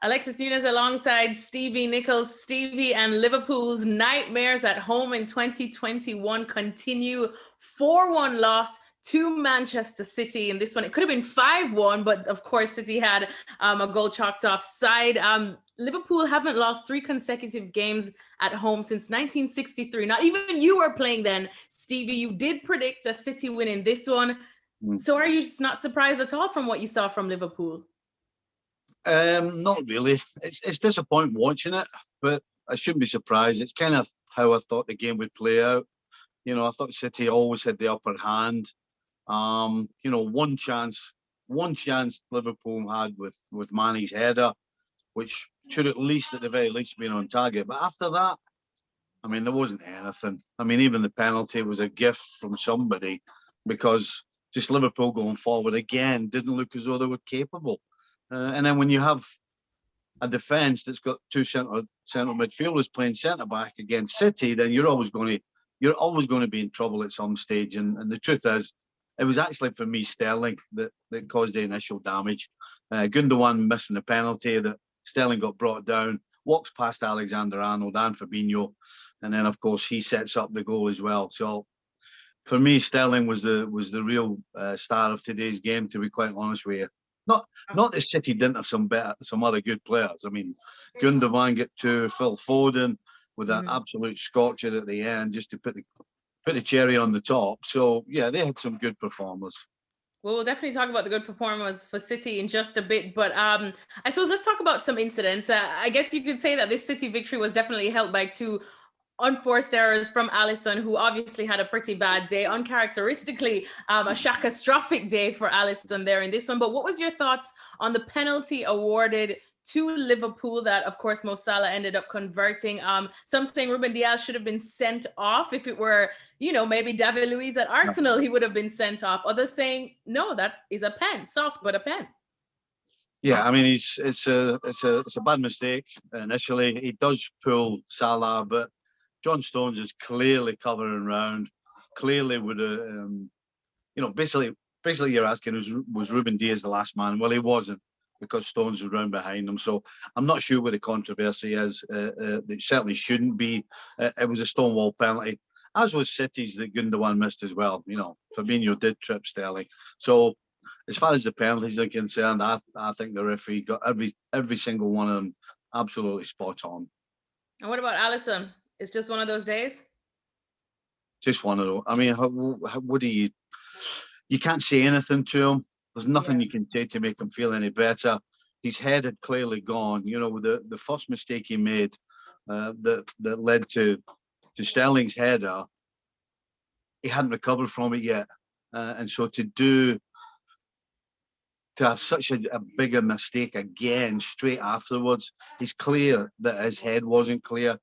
Alexis Nunes alongside Stevie Nichols. Stevie, and Liverpool's nightmares at home in 2021 continue. 4-1 loss to Manchester City in this one. It could have been 5-1, but of course City had a goal chalked offside. Liverpool haven't lost 3 consecutive games at home since 1963. Not even you were playing then, Stevie. You did predict a City win in this one. So are you just not surprised at all from what you saw from Liverpool? Not really. It's disappointing watching it, but I shouldn't be surprised. It's kind of how I thought the game would play out. You know, I thought City always had the upper hand. You know, one chance Liverpool had with Mane's header, which should at the very least been on target. But after that, I mean, there wasn't anything. I mean, even the penalty was a gift from somebody, because just Liverpool going forward again didn't look as though they were capable. And then when you have a defence that's got 2 centre midfielders playing centre back against City, then you're always going to be in trouble at some stage. And the truth is, it was actually for me Sterling that caused the initial damage. Gundogan missing the penalty, that Sterling got brought down, walks past Alexander-Arnold and Fabinho, and then of course he sets up the goal as well. So for me, Sterling was the real star of today's game, to be quite honest with you. Not that City didn't have some other good players. I mean, Gundogan get 2, Phil Foden with an absolute scorcher at the end, just to put the cherry on the top. So yeah, they had some good performers. Well, we'll definitely talk about the good performance for City in just a bit, but I suppose let's talk about some incidents. I guess you could say that this City victory was definitely helped by 2 unforced errors from Alisson, who obviously had a pretty bad day, uncharacteristically a catastrophic day for Alisson there in this one. But what was your thoughts on the penalty awarded to Liverpool that, of course, Mo Salah ended up converting? Some saying Ruben Dias should have been sent off. If it were, you know, maybe David Luiz at Arsenal, he would have been sent off. Others saying, no, that is a pen, soft, but a pen. Yeah, I mean, it's a bad mistake initially. He does pull Salah, but John Stones is clearly covering round. Clearly would have, you know, basically you're asking, was Ruben Dias the last man? Well, he wasn't, because Stones was round behind him. So I'm not sure where the controversy is. It certainly shouldn't be. It was a stonewall penalty, as was City's that Gundogan missed as well. You know, Fabinho did trip Sterling. So as far as the penalties are concerned, I think the referee got every single one of them absolutely spot on. And what about Alisson? It's just one of those days? Just one of those. I mean, what do you can't say anything to him. There's nothing you can say to make him feel any better. His head had clearly gone. You know, the first mistake he made that led to Sterling's header, he hadn't recovered from it yet. And so to have such a bigger mistake again straight afterwards, he's clear that his head wasn't clear.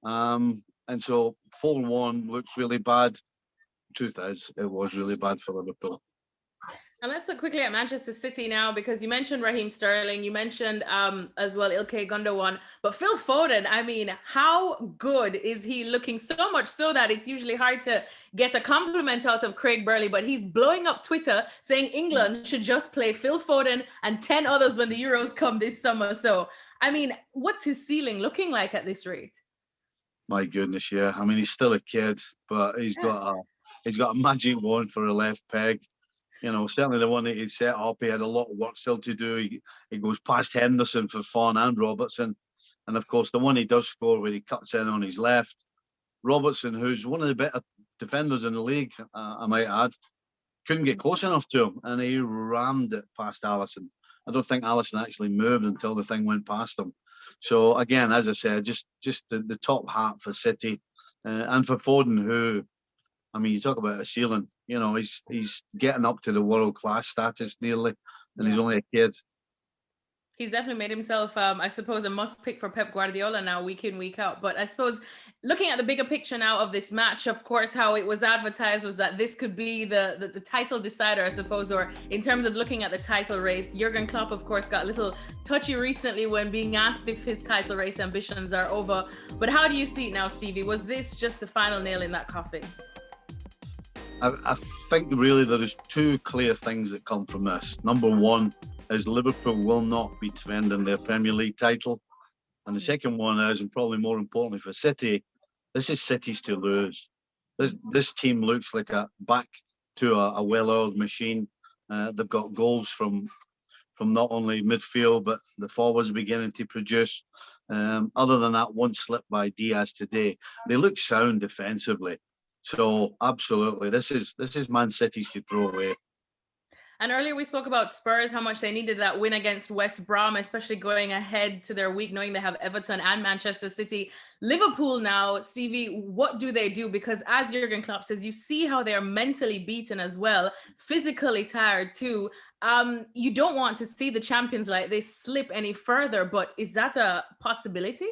And so 4-1 looks really bad. Truth is, it was really bad for Liverpool. And let's look quickly at Manchester City now, because you mentioned Raheem Sterling, you mentioned as well Ilkay Gundogan, but Phil Foden, I mean, how good is he looking? So much so that it's usually hard to get a compliment out of Craig Burley, but he's blowing up Twitter saying England should just play Phil Foden and 10 others when the Euros come this summer. So, I mean, what's his ceiling looking like at this rate? My goodness, yeah. I mean, he's still a kid, but he's got a magic wand for a left peg. You know, certainly the one that he set up, he had a lot of work still to do. He goes past Henderson for Fon and Robertson. And of course, the one he does score where he cuts in on his left, Robertson, who's one of the better defenders in the league, I might add, couldn't get close enough to him, and he rammed it past Alisson. I don't think Alisson actually moved until the thing went past him. So again, as I said, just the top hat for City, and for Foden, who, I mean, you talk about a ceiling. You know, he's getting up to the world class status nearly, and he's only a kid. He's definitely made himself, I suppose, a must pick for Pep Guardiola now, week in, week out. But I suppose looking at the bigger picture now of this match, of course, how it was advertised was that this could be the title decider, I suppose, or in terms of looking at the title race. Jurgen Klopp, of course, got a little touchy recently when being asked if his title race ambitions are over. But how do you see it now, Stevie? Was this just the final nail in that coffin? I think really there is 2 clear things that come from this. Number one, is Liverpool will not be defending their Premier League title. And the second one is, and probably more importantly for City, this is City's to lose. This team looks like a back to a well-oiled machine. They've got goals from not only midfield, but the forwards are beginning to produce. Other than that one slip by Diaz today, they look sound defensively. So absolutely, this is Man City's to throw away. And earlier we spoke about Spurs, how much they needed that win against West Brom, especially going ahead to their week, knowing they have Everton and Manchester City. Liverpool now, Stevie, what do they do? Because as Jurgen Klopp says, you see how they are mentally beaten as well, physically tired too. You don't want to see the champions like this slip any further, but is that a possibility?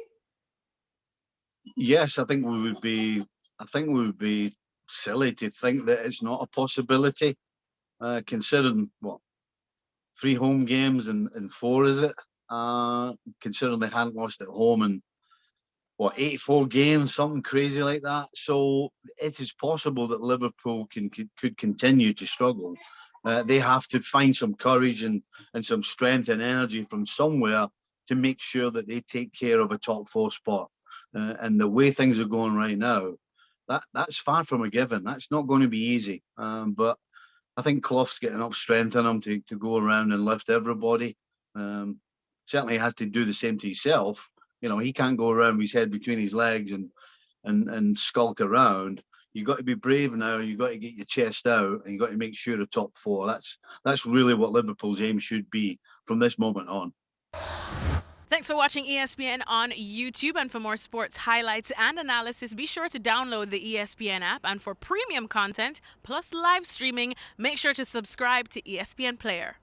Yes, I think we would be silly to think that it's not a possibility. Considering what 3 home games and 4 is it? Considering they hadn't lost at home in 84 games, something crazy like that. So it is possible that Liverpool could continue to struggle. They have to find some courage and some strength and energy from somewhere to make sure that they take care of a top 4 spot. And the way things are going right now, that's far from a given. That's not going to be easy. But I think Klopp's getting enough strength in him to go around and lift everybody. Certainly has to do the same to himself. You know, he can't go around with his head between his legs and skulk around. You've got to be brave now. You've got to get your chest out, and you've got to make sure the top 4. That's really what Liverpool's aim should be from this moment on. Thanks for watching ESPN on YouTube, and for more sports highlights and analysis, be sure to download the ESPN app, and for premium content plus live streaming, make sure to subscribe to ESPN Player.